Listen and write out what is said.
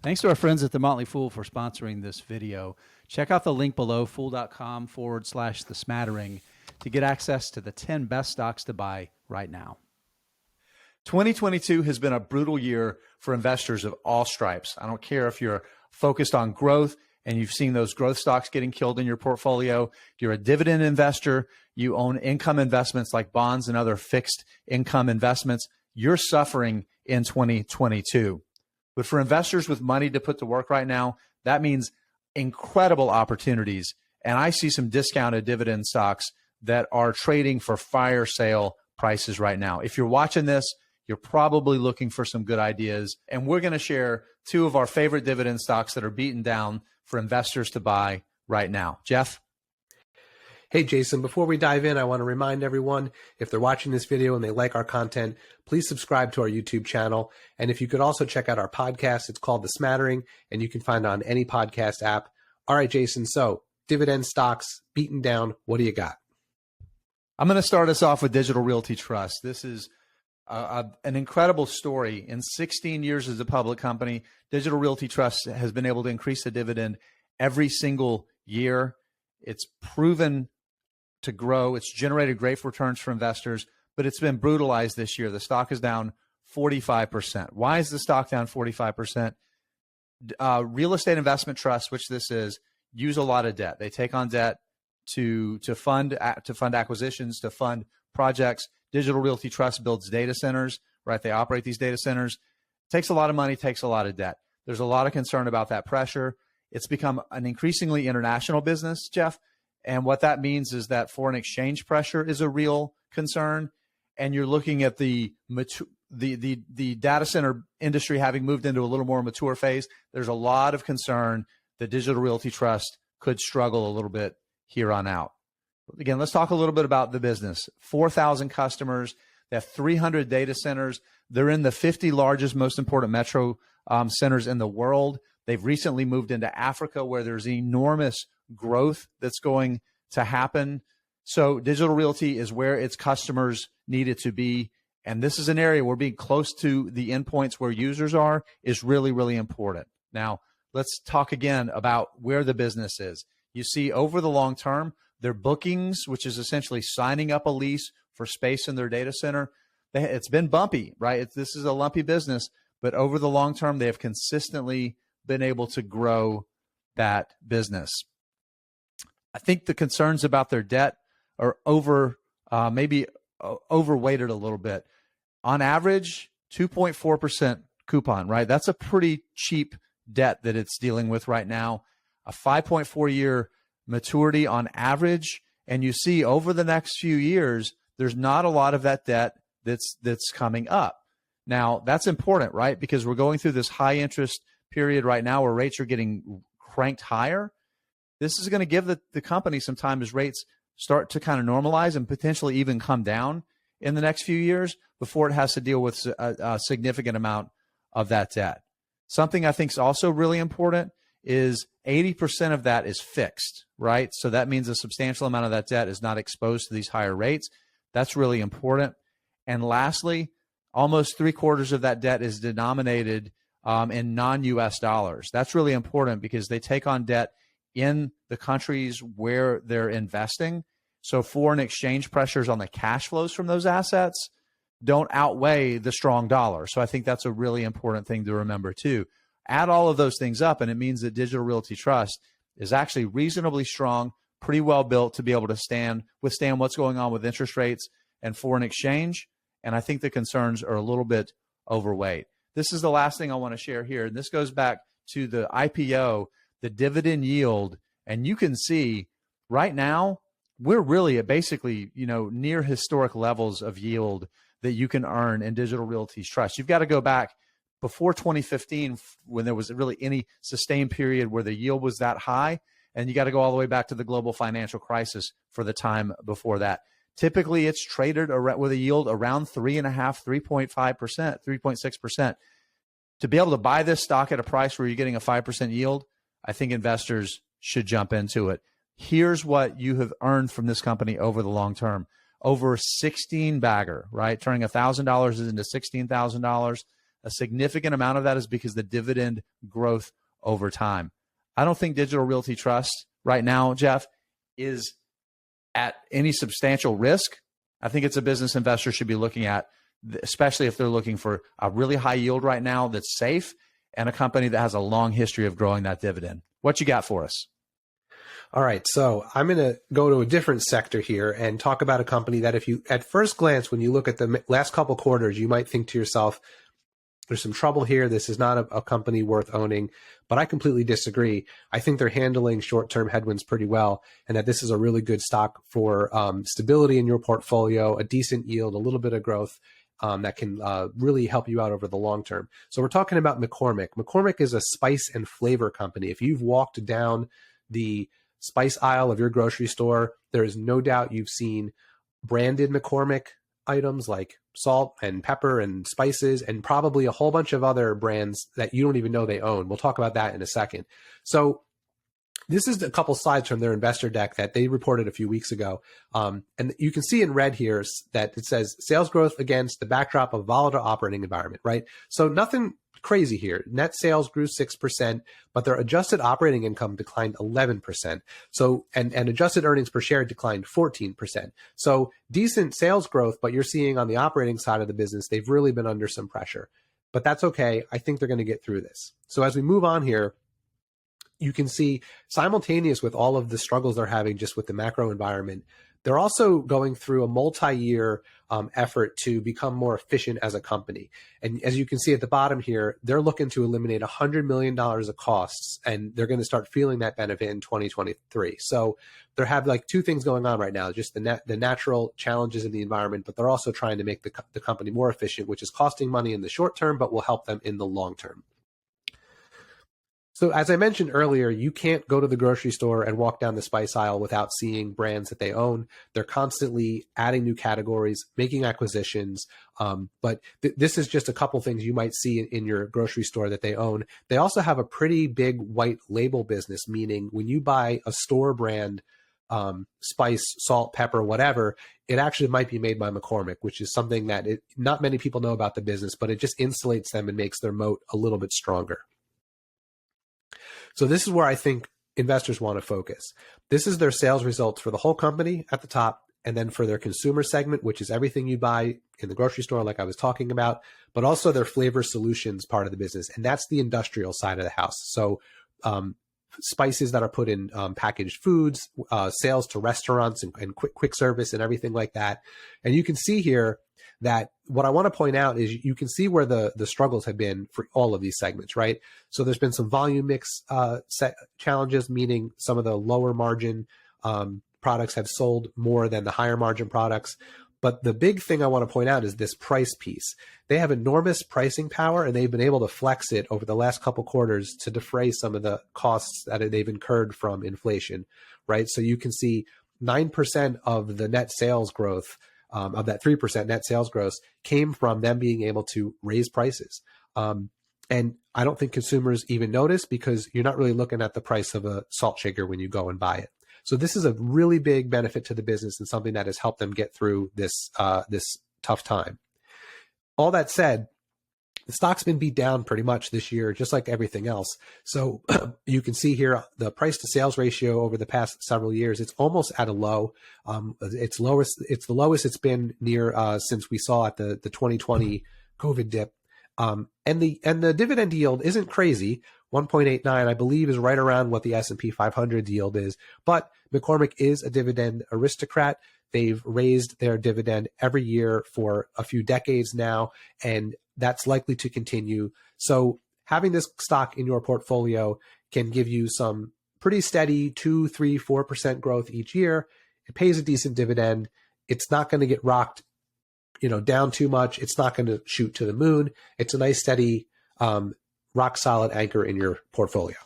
Thanks to our friends at The Motley Fool for sponsoring this video. Check out the link below, fool.com/The Smattering, to get access to the 10 best stocks to buy right now. 2022 has been a brutal year for investors of all stripes. I don't care if you're focused on growth and you've seen those growth stocks getting killed in your portfolio. If you're a dividend investor, you own income investments like bonds and other fixed income investments, you're suffering in 2022. But for investors with money to put to work right now, that means incredible opportunities. And I see some discounted dividend stocks that are trading for fire sale prices right now. If you're watching this, you're probably looking for some good ideas. And we're going to share two of our favorite dividend stocks that are beaten down for investors to buy right now. Jeff? Hey, Jason, before we dive in, I want to remind everyone, if they're watching this video and they like our content, please subscribe to our YouTube channel. And if you could also check out our podcast, it's called The Smattering, and you can find it on any podcast app. All right, Jason, so dividend stocks beaten down. What do you got? I'm going to start us off with Digital Realty Trust. This is an incredible story. In 16 years as a public company, Digital Realty Trust has been able to increase the dividend every single year. It's proven to grow. It's generated great returns for investors, but it's been brutalized this year. The stock is down 45%. Why is the stock down 45%? Real estate investment trusts, which this is, use a lot of debt. They take on debt to fund acquisitions, to fund projects. Digital Realty Trust builds data centers, right? They operate these data centers. Takes a lot of money, takes a lot of debt. There's a lot of concern about that pressure. It's become an increasingly international business, Jeff. And what that means is that foreign exchange pressure is a real concern. And you're looking at the data center industry having moved into a little more mature phase. There's a lot of concern that Digital Realty Trust could struggle a little bit here on out. Again, let's talk a little bit about the business. 4,000 customers. They have 300 data centers. They're in the 50 largest, most important metro centers in the world. They've recently moved into Africa, where there's enormous growth that's going to happen. So Digital Realty is where its customers need it to be. And this is an area where being close to the endpoints where users are is really, really important. Now, let's talk again about where the business is. You see, over the long term, their bookings, which is essentially signing up a lease for space in their data center, it's been bumpy, right? This is a lumpy business, but over the long term, they have consistently been able to grow that business. I think the concerns about their debt are maybe overweighted a little bit. On average, 2.4% coupon, right? That's a pretty cheap debt that it's dealing with right now. A 5.4-year maturity on average. And you see over the next few years, there's not a lot of that debt that's coming up. Now, that's important, right? Because we're going through this high interest period right now where rates are getting cranked higher. This is going to give the company some time as rates start to kind of normalize and potentially even come down in the next few years before it has to deal with a significant amount of that debt. Something I think is also really important is 80% of that is fixed, right? So that means a substantial amount of that debt is not exposed to these higher rates. That's really important. And lastly, almost 3/4 of that debt is denominated in non-US dollars. That's really important because they take on debt in the countries where they're investing. So foreign exchange pressures on the cash flows from those assets don't outweigh the strong dollar. So I think that's a really important thing to remember too. Add all of those things up, and it means that Digital Realty Trust is actually reasonably strong, pretty well built to be able to withstand what's going on with interest rates and foreign exchange. And I think the concerns are a little bit overweight. This is the last thing I want to share here. And this goes back to the IPO, the dividend yield. And you can see right now, we're really at basically, near historic levels of yield that you can earn in Digital Realty Trust. You've got to go back before 2015 when there was really any sustained period where the yield was that high. And you got to go all the way back to the global financial crisis for the time before that. Typically, it's traded with a yield around 3.5%, 3.5%, 3.6%. To be able to buy this stock at a price where you're getting a 5% yield, I think investors should jump into it. Here's what you have earned from this company over the long term. Over 16 bagger, right? Turning $1,000 into $16,000. A significant amount of that is because the dividend growth over time. I don't think Digital Realty Trust right now, Jeff, is at any substantial risk. I think it's a business investor should be looking at, especially if they're looking for a really high yield right now that's safe and a company that has a long history of growing that dividend. What you got for us? All right, so I'm going to go to a different sector here and talk about a company that if you, at first glance, when you look at the last couple quarters, you might think to yourself, there's some trouble here. This is not a company worth owning, but I completely disagree. I think they're handling short-term headwinds pretty well, and that this is a really good stock for stability in your portfolio, a decent yield, a little bit of growth that can really help you out over the long term. So we're talking about McCormick. McCormick is a spice and flavor company. If you've walked down the spice aisle of your grocery store, there is no doubt you've seen branded McCormick items like salt and pepper and spices, and probably a whole bunch of other brands that you don't even know they own. We'll talk about that in a second. So this is a couple slides from their investor deck that they reported a few weeks ago. And you can see in red here that it says sales growth against the backdrop of volatile operating environment, right? So nothing crazy here. Net sales grew 6%, but their adjusted operating income declined 11%. So, and adjusted earnings per share declined 14%. So decent sales growth, but you're seeing on the operating side of the business, they've really been under some pressure. But that's okay. I think they're going to get through this. So as we move on here, you can see simultaneous with all of the struggles they're having just with the macro environment, they're also going through a multi-year effort to become more efficient as a company. And as you can see at the bottom here, they're looking to eliminate $100 million of costs, and they're going to start feeling that benefit in 2023. So they have like two things going on right now, just the natural challenges in the environment, but they're also trying to make the company more efficient, which is costing money in the short term, but will help them in the long term. So as I mentioned earlier, you can't go to the grocery store and walk down the spice aisle without seeing brands that they own. They're constantly adding new categories, making acquisitions. But this is just a couple things you might see in your grocery store that they own. They also have a pretty big white label business, meaning when you buy a store brand spice, salt, pepper, whatever, it actually might be made by McCormick, which is something that not many people know about the business, but it just insulates them and makes their moat a little bit stronger. So this is where I think investors want to focus. This is their sales results for the whole company at the top, and then for their consumer segment, which is everything you buy in the grocery store, like I was talking about, but also their flavor solutions part of the business. And that's the industrial side of the house. So spices that are put in packaged foods, sales to restaurants and quick service and everything like that. And you can see here that what I want to point out is you can see where the struggles have been for all of these segments, right? So there's been some volume mix challenges, meaning some of the lower margin products have sold more than the higher margin products. But the big thing I want to point out is this price piece. They have enormous pricing power, and they've been able to flex it over the last couple quarters to defray some of the costs that they've incurred from inflation, right? So you can see 9% of the net sales growth of that 3% net sales growth came from them being able to raise prices. And I don't think consumers even notice because you're not really looking at the price of a salt shaker when you go and buy it. So this is a really big benefit to the business and something that has helped them get through this tough time. All that said, the stock's been beat down pretty much this year, just like everything else. So you can see here the price to sales ratio over the past several years, it's almost at a low. It's the lowest it's been near since we saw at the 2020 COVID dip. And the dividend yield isn't crazy. 1.89, I believe, is right around what the S&P 500 yield is. But McCormick is a dividend aristocrat. They've raised their dividend every year for a few decades now, and that's likely to continue. So having this stock in your portfolio can give you some pretty steady 2, 3, 4% growth each year. It pays a decent dividend. It's not going to get rocked, down too much. It's not going to shoot to the moon. It's a nice, steady, rock solid anchor in your portfolio.